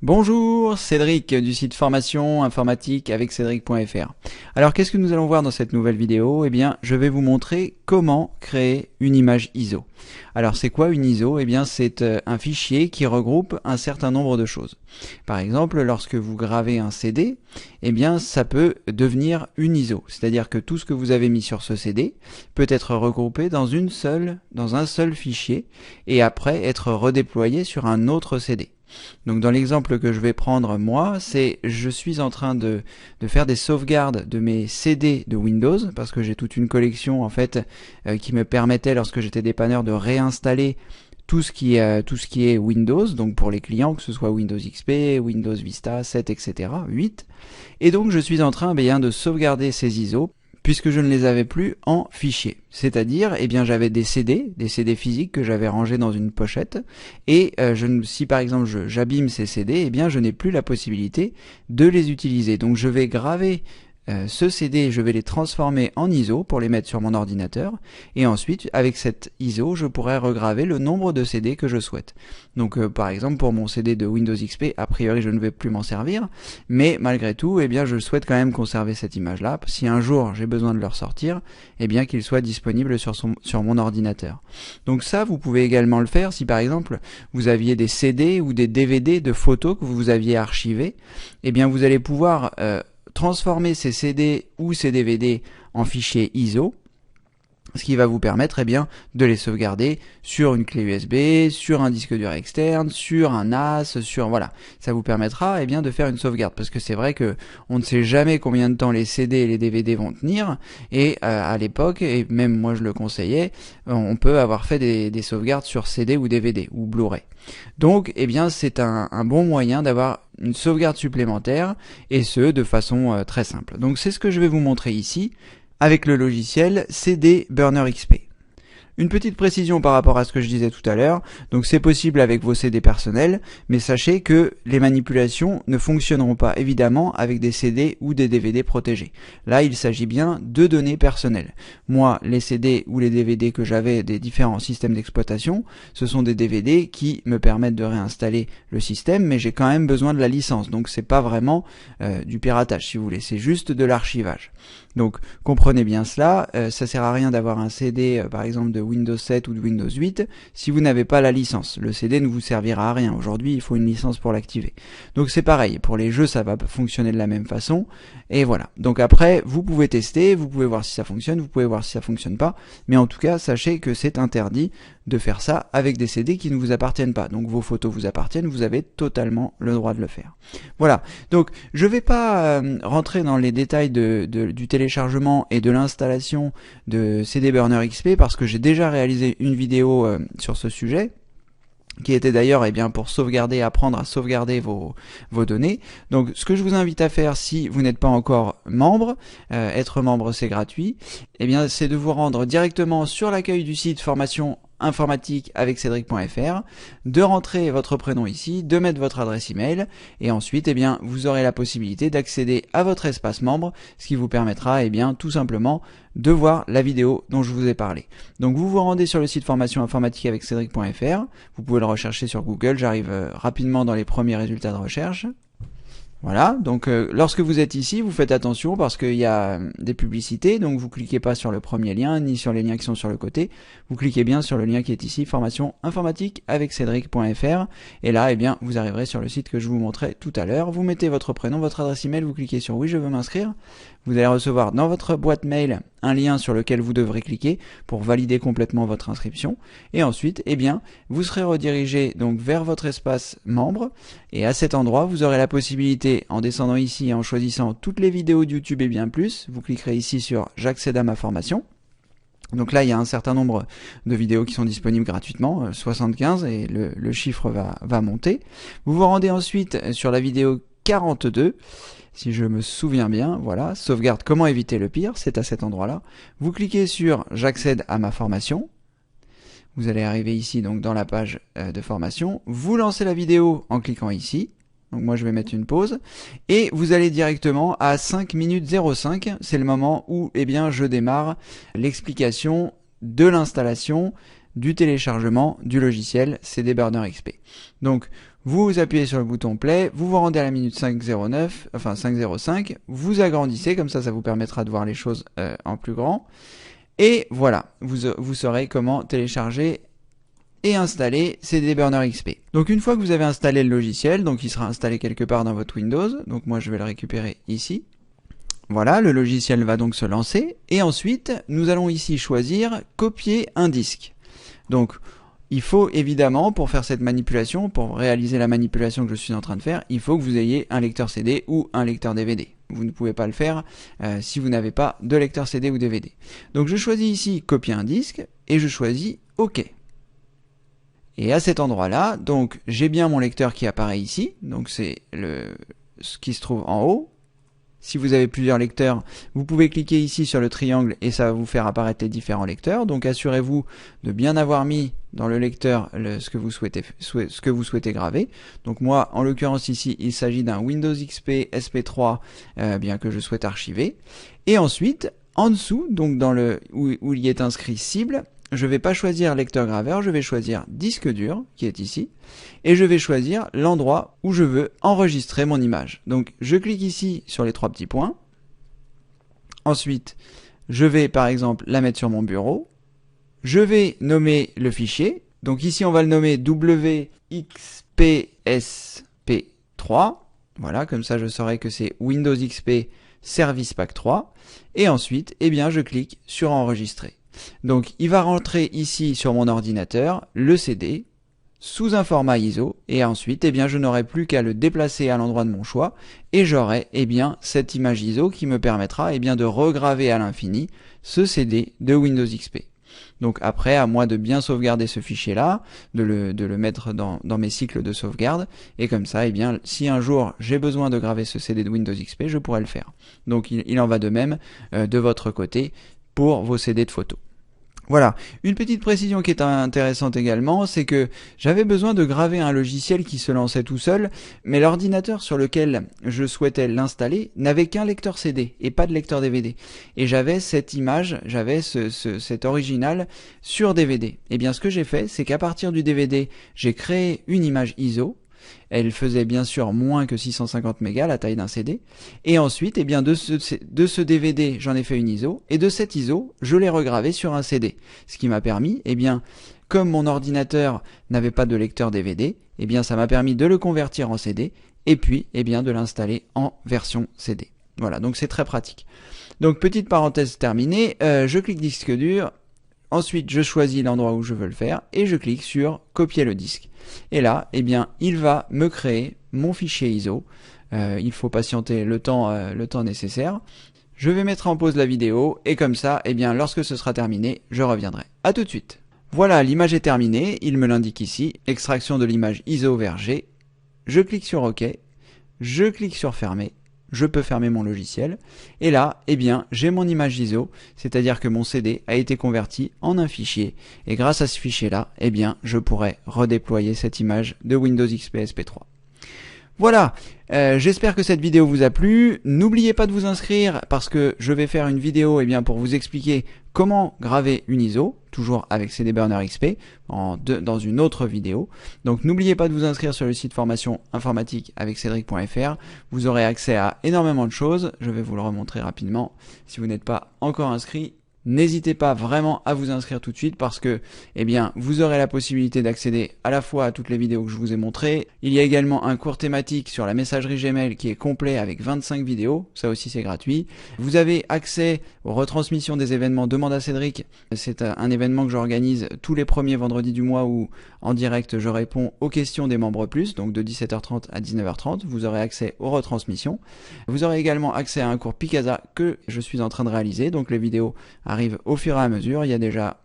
Bonjour, Cédric du site formation informatique avec cédric.fr. Alors qu'est-ce que nous allons voir dans cette nouvelle vidéo? Eh bien, je vais vous montrer comment créer une image ISO. Alors c'est quoi une ISO? Eh bien, c'est un fichier qui regroupe un certain nombre de choses. Par exemple, lorsque vous gravez un CD, eh bien, ça peut devenir une ISO. C'est-à-dire que tout ce que vous avez mis sur ce CD peut être regroupé dans un seul fichier et après être redéployé sur un autre CD. Donc dans l'exemple que je vais prendre moi, c'est je suis en train de faire des sauvegardes de mes CD de Windows parce que j'ai toute une collection en fait qui me permettait lorsque j'étais dépanneur de réinstaller tout ce qui est Windows, donc pour les clients, que ce soit Windows XP, Windows Vista 7, etc., 8. Et donc je suis en train de sauvegarder ces ISO puisque je ne les avais plus en fichier. C'est-à-dire, j'avais des CD physiques que j'avais rangés dans une pochette, et si par exemple j'abîme ces CD, je n'ai plus la possibilité de les utiliser. Donc je vais graver ce CD, je vais les transformer en ISO pour les mettre sur mon ordinateur, et ensuite avec cette ISO je pourrais regraver le nombre de CD que je souhaite. Donc par exemple pour mon CD de Windows XP, a priori je ne vais plus m'en servir, mais malgré tout je souhaite quand même conserver cette image là. Si un jour j'ai besoin de le ressortir, qu'il soit disponible sur mon ordinateur. Donc ça vous pouvez également le faire si par exemple vous aviez des CD ou des DVD de photos que vous aviez archivés, vous allez pouvoir transformer ces CD ou ces DVD en fichiers ISO, ce qui va vous permettre de les sauvegarder sur une clé USB, sur un disque dur externe, sur un NAS, voilà. Ça vous permettra de faire une sauvegarde, parce que c'est vrai que on ne sait jamais combien de temps les CD et les DVD vont tenir, et à l'époque, et même moi je le conseillais, on peut avoir fait des sauvegardes sur CD ou DVD ou Blu-ray. Donc c'est un bon moyen d'avoir une sauvegarde supplémentaire, et ce de façon très simple. Donc c'est ce que je vais vous montrer ici avec le logiciel CD Burner XP. Une petite précision par rapport à ce que je disais tout à l'heure, donc c'est possible avec vos CD personnels, mais sachez que les manipulations ne fonctionneront pas évidemment avec des CD ou des DVD protégés. Là, il s'agit bien de données personnelles. Moi, les CD ou les DVD que j'avais des différents systèmes d'exploitation, ce sont des DVD qui me permettent de réinstaller le système, mais j'ai quand même besoin de la licence, donc c'est pas vraiment du piratage si vous voulez, c'est juste de l'archivage. Donc comprenez bien cela, ça sert à rien d'avoir un CD par exemple de Windows 7 ou de Windows 8 si vous n'avez pas la licence. Le CD ne vous servira à rien. Aujourd'hui, il faut une licence pour l'activer. Donc c'est pareil, pour les jeux, ça va fonctionner de la même façon. Et voilà. Donc après, vous pouvez tester, vous pouvez voir si ça fonctionne, vous pouvez voir si ça fonctionne pas. Mais en tout cas, sachez que c'est interdit de faire ça avec des CD qui ne vous appartiennent pas. Donc vos photos vous appartiennent, vous avez totalement le droit de le faire. Voilà. Donc je vais pas rentrer dans les détails du téléchargement et de l'installation de CD Burner XP parce que j'ai déjà réalisé une vidéo sur ce sujet, qui était d'ailleurs pour apprendre à sauvegarder vos données. Donc ce que je vous invite à faire si vous n'êtes pas encore membre, être membre c'est gratuit, c'est de vous rendre directement sur l'accueil du site formation informatique avec cédric.fr, de rentrer votre prénom ici, de mettre votre adresse email, et ensuite vous aurez la possibilité d'accéder à votre espace membre, ce qui vous permettra tout simplement de voir la vidéo dont je vous ai parlé. Donc vous vous rendez sur le site formation informatique avec cédric.fr, vous pouvez le rechercher sur Google, j'arrive rapidement dans les premiers résultats de recherche. Voilà, donc lorsque vous êtes ici, vous faites attention parce qu'il y a des publicités, donc vous cliquez pas sur le premier lien, ni sur les liens qui sont sur le côté, vous cliquez bien sur le lien qui est ici, formation informatique avec cédric.fr, et là, vous arriverez sur le site que je vous montrais tout à l'heure, vous mettez votre prénom, votre adresse email, vous cliquez sur oui, je veux m'inscrire, vous allez recevoir dans votre boîte mail un lien sur lequel vous devrez cliquer pour valider complètement votre inscription, et ensuite, vous serez redirigé donc vers votre espace membre, et à cet endroit, vous aurez la possibilité, en descendant ici et en choisissant toutes les vidéos de YouTube et bien plus, vous cliquerez ici sur j'accède à ma formation. Donc là, il y a un certain nombre de vidéos qui sont disponibles gratuitement, 75, et le chiffre va monter. Vous vous rendez ensuite sur la vidéo 42, si je me souviens bien, voilà, sauvegarde comment éviter le pire, c'est à cet endroit-là. Vous cliquez sur j'accède à ma formation. Vous allez arriver ici donc dans la page de formation. Vous lancez la vidéo en cliquant ici. Donc moi je vais mettre une pause. Et vous allez directement à 5 minutes 05. C'est le moment où je démarre l'explication de l'installation, du téléchargement du logiciel CD Burner XP. Donc vous appuyez sur le bouton play, vous vous rendez à la minute 5:09, enfin 5:05, vous agrandissez, comme ça vous permettra de voir les choses en plus grand. Et voilà, vous saurez comment télécharger et installer CD Burner XP. Donc une fois que vous avez installé le logiciel, donc il sera installé quelque part dans votre Windows, donc moi je vais le récupérer ici. Voilà, le logiciel va donc se lancer, et ensuite nous allons ici choisir copier un disque. Donc il faut évidemment, pour faire cette manipulation, pour réaliser la manipulation que je suis en train de faire, il faut que vous ayez un lecteur CD ou un lecteur DVD. Vous ne pouvez pas le faire si vous n'avez pas de lecteur CD ou DVD. Donc je choisis ici copier un disque, et je choisis OK. Et à cet endroit-là, donc j'ai bien mon lecteur qui apparaît ici, donc c'est ce qui se trouve en haut. Si vous avez plusieurs lecteurs, vous pouvez cliquer ici sur le triangle et ça va vous faire apparaître les différents lecteurs. Donc assurez-vous de bien avoir mis dans le lecteur ce que vous souhaitez graver. Donc moi, en l'occurrence ici, il s'agit d'un Windows XP SP3 bien que je souhaite archiver. Et ensuite, en dessous, donc où il y est inscrit cible, je ne vais pas choisir lecteur graveur, je vais choisir disque dur, qui est ici, et je vais choisir l'endroit où je veux enregistrer mon image. Donc je clique ici sur les 3 petits points. Ensuite, je vais par exemple la mettre sur mon bureau. Je vais nommer le fichier. Donc ici on va le nommer WXPSP3. Voilà, comme ça je saurai que c'est Windows XP Service Pack 3. Et ensuite, eh bien, je clique sur enregistrer. Donc il va rentrer ici sur mon ordinateur le CD sous un format ISO, et ensuite eh bien, je n'aurai plus qu'à le déplacer à l'endroit de mon choix, et j'aurai eh bien, cette image ISO qui me permettra eh bien, de regraver à l'infini ce CD de Windows XP. Donc après, à moi de bien sauvegarder ce fichier-là, de le mettre dans mes cycles de sauvegarde, et comme ça, eh bien, si un jour j'ai besoin de graver ce CD de Windows XP, je pourrai le faire. Donc il en va de même de votre côté pour vos CD de photos. Voilà, une petite précision qui est intéressante également, c'est que j'avais besoin de graver un logiciel qui se lançait tout seul, mais l'ordinateur sur lequel je souhaitais l'installer n'avait qu'un lecteur CD et pas de lecteur DVD. Et j'avais cette image, j'avais cet original sur DVD. Et bien ce que j'ai fait, c'est qu'à partir du DVD, j'ai créé une image ISO. Elle faisait bien sûr moins que 650 mégas, la taille d'un CD. Et ensuite, eh bien, de ce DVD, j'en ai fait une ISO. Et de cette ISO, je l'ai regravée sur un CD. Ce qui m'a permis, eh bien, comme mon ordinateur n'avait pas de lecteur DVD, eh bien, ça m'a permis de le convertir en CD. Et puis, eh bien, de l'installer en version CD. Voilà, donc c'est très pratique. Donc, petite parenthèse terminée, je clique disque dur. Ensuite, je choisis l'endroit où je veux le faire et je clique sur copier le disque. Et là, eh bien, il va me créer mon fichier ISO. Il faut patienter le temps nécessaire. Je vais mettre en pause la vidéo et comme ça, eh bien, lorsque ce sera terminé, je reviendrai. À tout de suite. Voilà, l'image est terminée. Il me l'indique ici. Extraction de l'image ISO vers G. Je clique sur OK. Je clique sur fermer. Je peux fermer mon logiciel, et là, eh bien, j'ai mon image ISO, c'est-à-dire que mon CD a été converti en un fichier, et grâce à ce fichier-là, eh bien, je pourrais redéployer cette image de Windows XP SP3. Voilà, j'espère que cette vidéo vous a plu. N'oubliez pas de vous inscrire parce que je vais faire une vidéo pour vous expliquer comment graver une ISO, toujours avec CD Burner XP, dans une autre vidéo. Donc n'oubliez pas de vous inscrire sur le site formation informatique avec Cédric.fr. Vous aurez accès à énormément de choses. Je vais vous le remontrer rapidement. Si vous n'êtes pas encore inscrit, n'hésitez pas vraiment à vous inscrire tout de suite parce que, eh bien, vous aurez la possibilité d'accéder à la fois à toutes les vidéos que je vous ai montrées. Il y a également un cours thématique sur la messagerie Gmail qui est complet avec 25 vidéos. Ça aussi, c'est gratuit. Vous avez accès aux retransmissions des événements Demande à Cédric. C'est un événement que j'organise tous les premiers vendredis du mois où, en direct, je réponds aux questions des membres plus, donc de 17h30 à 19h30. Vous aurez accès aux retransmissions. Vous aurez également accès à un cours Picasa que je suis en train de réaliser. Donc les vidéos arrive au fur et à mesure. Il y a déjà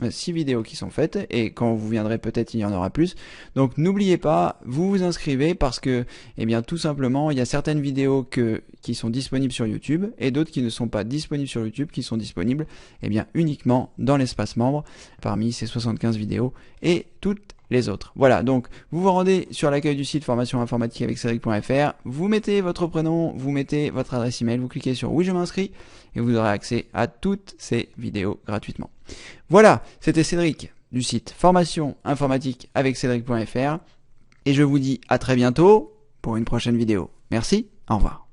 6 vidéos qui sont faites et quand vous viendrez peut-être il y en aura plus. Donc n'oubliez pas, vous vous inscrivez parce que eh bien tout simplement il y a certaines vidéos qui sont disponibles sur YouTube et d'autres qui ne sont pas disponibles sur YouTube, qui sont disponibles eh bien uniquement dans l'espace membre parmi ces 75 vidéos et toutes les autres. Voilà, donc vous vous rendez sur l'accueil du site formation informatique avec Cédric.fr, vous mettez votre prénom, vous mettez votre adresse email, vous cliquez sur oui je m'inscris et vous aurez accès à toutes ces vidéos gratuitement. Voilà, c'était Cédric du site formation informatique avec Cédric.fr. Et je vous dis à très bientôt pour une prochaine vidéo. Merci, au revoir.